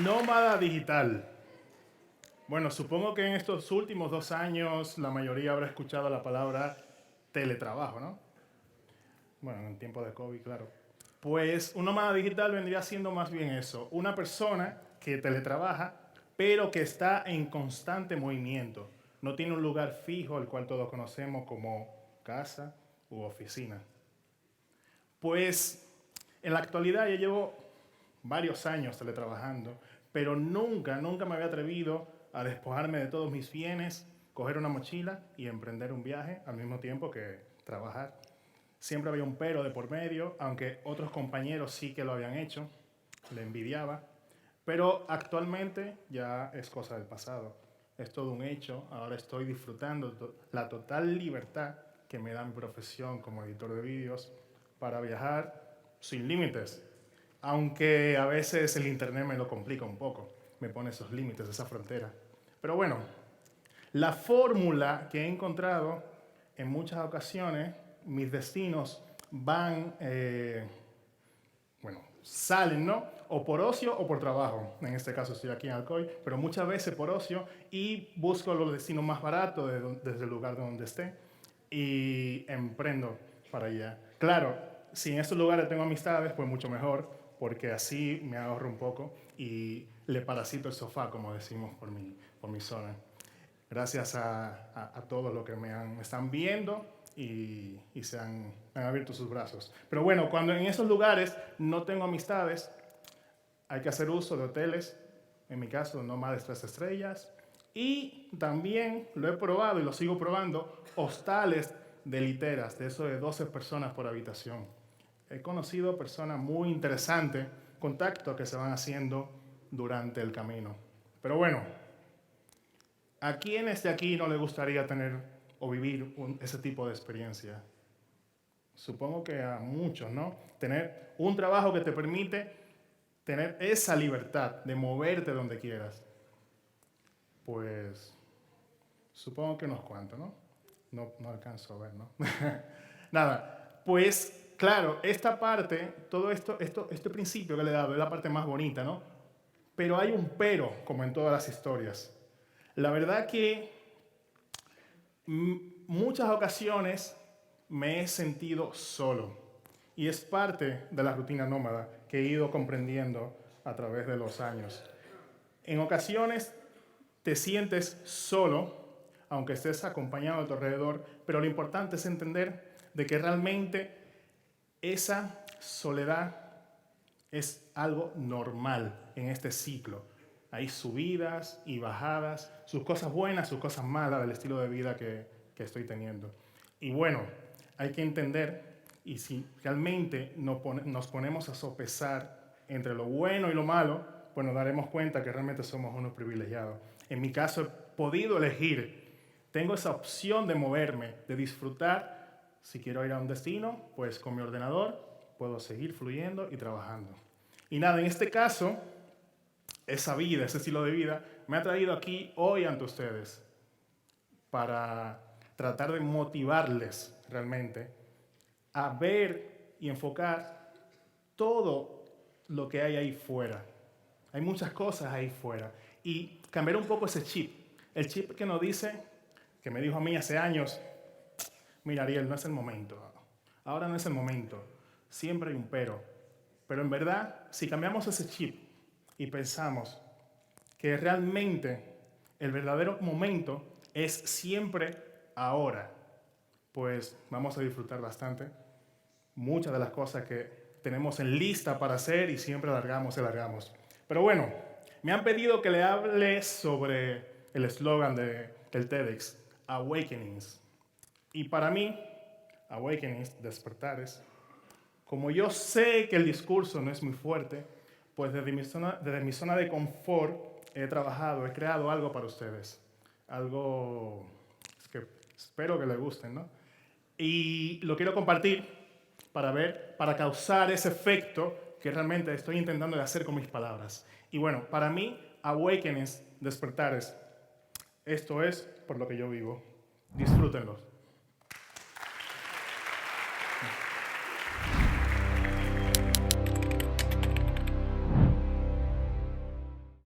Nómada digital. Bueno, supongo que en estos últimos 2 años la mayoría habrá escuchado la palabra teletrabajo, ¿no? Bueno, en tiempo de COVID, claro. Pues un nómada digital vendría siendo más bien eso, una persona que teletrabaja, pero que está en constante movimiento. No tiene un lugar fijo, el cual todos conocemos como casa u oficina. Pues en la actualidad ya llevo varios años teletrabajando, pero nunca me había atrevido a despojarme de todos mis bienes, coger una mochila y emprender un viaje al mismo tiempo que trabajar. Siempre había un pero de por medio, aunque otros compañeros sí que lo habían hecho, le envidiaba, pero actualmente ya es cosa del pasado. Es todo un hecho, ahora estoy disfrutando la total libertad que me da mi profesión como editor de vídeos para viajar sin límites, aunque a veces el internet me lo complica un poco, me pone esos límites, esa frontera. Pero bueno, la fórmula que he encontrado en muchas ocasiones, mis destinos van, salen, ¿no? O por ocio o por trabajo. En este caso estoy aquí en Alcoy, pero muchas veces por ocio y busco los destinos más baratos desde el lugar donde esté y emprendo para allá. Claro, si en estos lugares tengo amistades, pues mucho mejor, porque así me ahorro un poco y le parasito el sofá, como decimos por mi zona. Gracias a todos los que me están viendo y han abierto sus brazos. Pero bueno, cuando en esos lugares no tengo amistades, hay que hacer uso de hoteles, en mi caso no más de 3 estrellas, y también lo he probado y lo sigo probando, hostales de literas, de eso de 12 personas por habitación. He conocido personas muy interesantes, contactos que se van haciendo durante el camino. Pero bueno, ¿a quiénes de aquí no le gustaría tener o vivir ese tipo de experiencia? Supongo que a muchos, ¿no? Tener un trabajo que te permite tener esa libertad de moverte donde quieras. Pues supongo que unos cuantos, ¿no? No alcanzo a ver, ¿no? Nada, pues claro, esta parte, todo este principio que le he dado es la parte más bonita, ¿no? Pero hay un pero, como en todas las historias. La verdad que muchas ocasiones me he sentido solo y es parte de la rutina nómada que he ido comprendiendo a través de los años. En ocasiones te sientes solo, aunque estés acompañado a tu alrededor, pero lo importante es entender de que realmente esa soledad es algo normal en este ciclo. Hay subidas y bajadas, sus cosas buenas, sus cosas malas del estilo de vida que estoy teniendo. Y bueno, hay que entender, y si realmente nos ponemos a sopesar entre lo bueno y lo malo, pues nos daremos cuenta que realmente somos unos privilegiados. En mi caso he podido elegir, tengo esa opción de moverme, de disfrutar. Si quiero ir a un destino, pues con mi ordenador puedo seguir fluyendo y trabajando. Y nada, en este caso, esa vida, ese estilo de vida, me ha traído aquí hoy ante ustedes para tratar de motivarles realmente a ver y enfocar todo lo que hay ahí fuera. Hay muchas cosas ahí fuera. Y cambiar un poco ese chip. El chip que nos dice, que me dijo a mí hace años, mira Ariel, no es el momento. Ahora no es el momento. Siempre hay un pero. Pero en verdad, si cambiamos ese chip y pensamos que realmente el verdadero momento es siempre ahora, pues vamos a disfrutar bastante muchas de las cosas que tenemos en lista para hacer y siempre alargamos y alargamos. Pero bueno, me han pedido que le hable sobre el eslogan del TEDx, Awakenings. Y para mí, Awakenings, despertares, como yo sé que el discurso no es muy fuerte, pues desde mi zona de confort he trabajado, he creado algo para ustedes. Algo que espero que les guste, ¿no? Y lo quiero compartir para causar ese efecto que realmente estoy intentando de hacer con mis palabras. Y bueno, para mí, awakenings, despertares, esto es por lo que yo vivo. Disfrútenlo.